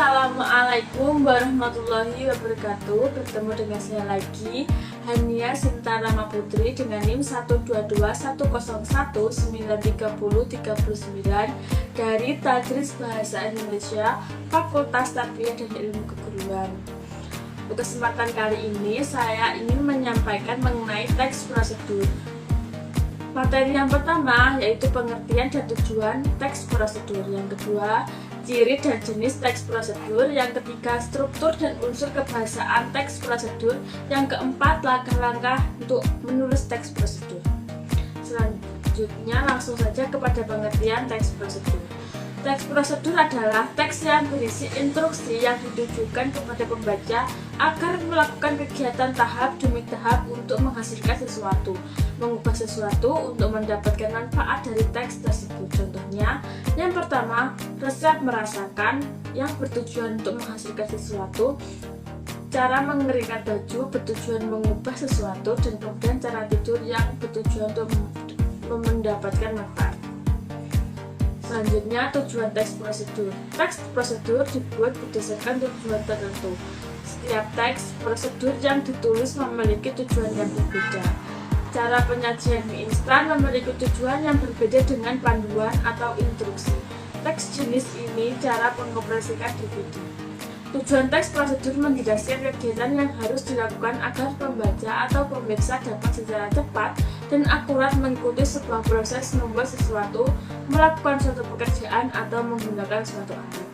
Assalamualaikum warahmatullahi wabarakatuh. Bertemu dengan saya lagi, Hania Sinta Rama Putri, dengan NIM 12210193039 dari Tadris Bahasa Indonesia Fakultas Tarbiyah dan Ilmu Keguruan. Untuk kesempatan kali ini saya ingin menyampaikan mengenai teks prosedur. Materi yang pertama yaitu pengertian dan tujuan teks prosedur. Yang kedua, ciri dan jenis teks prosedur. Yang ketiga, struktur dan unsur kebahasaan teks prosedur. Yang keempat, langkah-langkah untuk menulis teks prosedur. Selanjutnya langsung saja kepada pengertian teks prosedur. Teks prosedur adalah teks yang berisi instruksi yang ditujukan kepada pembaca agar melakukan kegiatan tahap demi tahap untuk menghasilkan sesuatu, mengubah sesuatu untuk mendapatkan manfaat dari teks tersebut. Contohnya, yang pertama, resep merasakan yang bertujuan untuk menghasilkan sesuatu, cara mengeringkan baju bertujuan mengubah sesuatu, dan kemudian cara tidur yang bertujuan untuk mendapatkan manfaat. Selanjutnya, tujuan teks prosedur. Teks prosedur dibuat berdasarkan tujuan tertentu. Setiap teks prosedur yang ditulis memiliki tujuan yang berbeda. Cara penyajian mie instan memiliki tujuan yang berbeda dengan panduan atau instruksi. Teks jenis ini cara mengoperasikan DVD. Tujuan teks prosedur menjelaskan kegiatan yang harus dilakukan agar pembaca atau pemirsa dapat secara cepat dan akurat mengikuti sebuah proses membuat sesuatu, melakukan suatu pekerjaan, atau menggunakan suatu alat.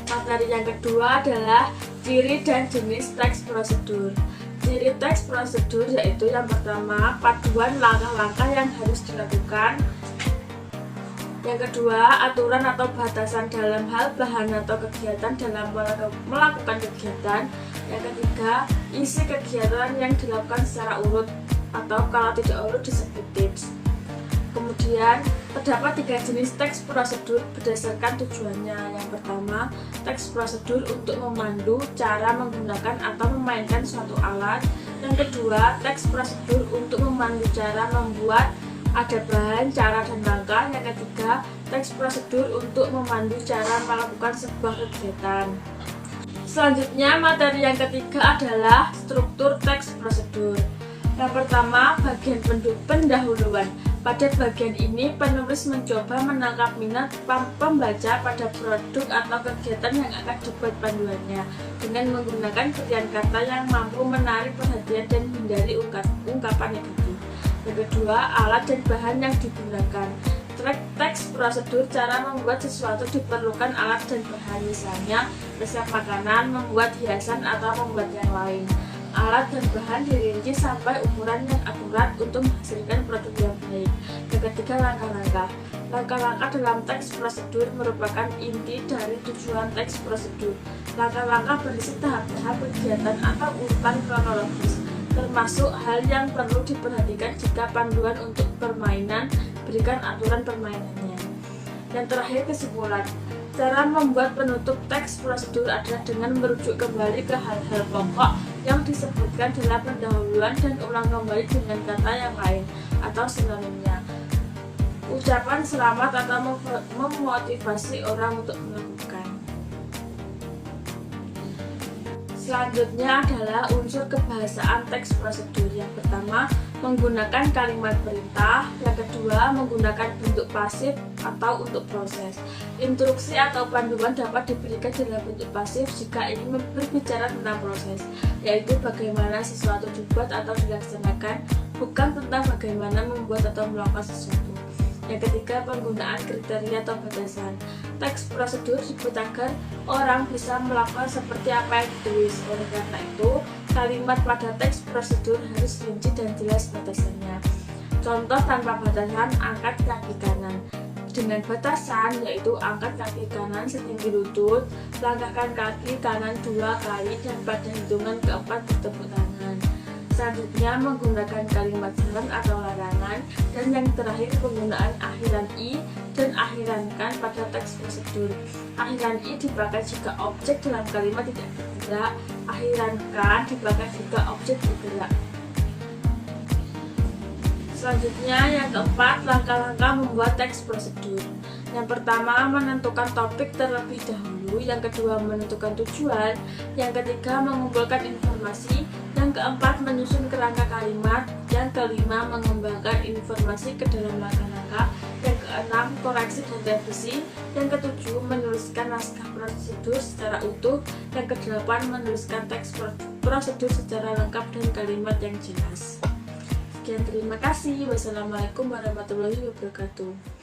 Materi yang kedua adalah ciri dan jenis teks prosedur. Ciri teks prosedur yaitu yang pertama, paduan langkah-langkah yang harus dilakukan. Yang kedua, aturan atau batasan dalam hal bahan atau kegiatan dalam melakukan kegiatan. Yang ketiga, isi kegiatan yang dilakukan secara urut atau kalau tidak urut disebut tips. Kemudian, terdapat 3 jenis teks prosedur berdasarkan tujuannya. Yang pertama, teks prosedur untuk memandu cara menggunakan atau memainkan suatu alat. Yang kedua, teks prosedur untuk memandu cara membuat, ada bahan, cara, dan langkah. Yang ketiga, teks prosedur untuk memandu cara melakukan sebuah kegiatan. Selanjutnya, materi yang ketiga adalah struktur teks prosedur. Yang pertama, bagian pendahuluan. Pada bagian ini, penulis mencoba menangkap minat pembaca pada produk atau kegiatan yang akan dibuat panduannya dengan menggunakan pilihan kata yang mampu menarik perhatian dan menghindari ungkapan negatif. Yang kedua, alat dan bahan yang digunakan. Teks prosedur cara membuat sesuatu diperlukan alat dan bahan, misalnya resep makanan, membuat hiasan, atau membuat yang lain. Alat dan bahan dirinci sampai ukuran yang akurat untuk menghasilkan produk yang baik. Yang ketiga, langkah-langkah. Langkah-langkah dalam teks prosedur merupakan inti dari tujuan teks prosedur. Langkah-langkah berisi tahap-tahap kegiatan atau urutan kronologis, termasuk hal yang perlu diperhatikan jika panduan untuk permainan berikan aturan permainannya. Yang terakhir, kesimpulan. Cara membuat penutup teks prosedur adalah dengan merujuk kembali ke hal-hal pokok yang disebutkan dalam pendahuluan dan ulang kembali dengan kata yang lain atau sinonimnya. Ucapan selamat atau memotivasi orang untuk melakukan. Selanjutnya adalah unsur kebahasaan teks prosedur. Yang pertama, menggunakan kalimat perintah. Yang kedua, menggunakan bentuk pasif atau untuk proses. Instruksi atau panduan dapat diberikan dalam bentuk pasif jika ingin berbicara tentang proses, yaitu bagaimana sesuatu dibuat atau dilaksanakan, bukan tentang bagaimana membuat atau melakukan sesuatu. Yang ketiga, penggunaan kriteria atau batasan. Teks prosedur dibuat agar orang bisa melakukan seperti apa yang ditulis. Oleh karena itu, kalimat pada teks prosedur harus rinci dan jelas batasannya. Contoh tanpa batasan, angkat kaki kanan. Dengan batasan, yaitu angkat kaki kanan setinggi lutut, langkahkan kaki kanan 2 kali, dan pada hitungan keempat bertepuk tangan. Selanjutnya, menggunakan kalimat saran atau larangan. Dan yang terakhir, penggunaan akhiran i dan akhiran kan pada teks prosedur. Akhiran i dipakai jika objek dalam kalimat tidak bergerak. Akhiran kan dipakai jika objek bergerak. Selanjutnya, yang keempat, langkah-langkah membuat teks prosedur. Yang pertama, menentukan topik terlebih dahulu. Yang kedua, menentukan tujuan. Yang ketiga, mengumpulkan informasi. Yang keempat, menyusun kerangka kalimat. Yang kelima, mengembangkan informasi ke dalam langkah-langkah. Yang keenam, koreksi dan revisi. Yang ketujuh, menuliskan naskah prosedur secara utuh. Yang kedelapan, menuliskan teks prosedur secara lengkap dan kalimat yang jelas. Sekian, terima kasih. Wassalamualaikum warahmatullahi wabarakatuh.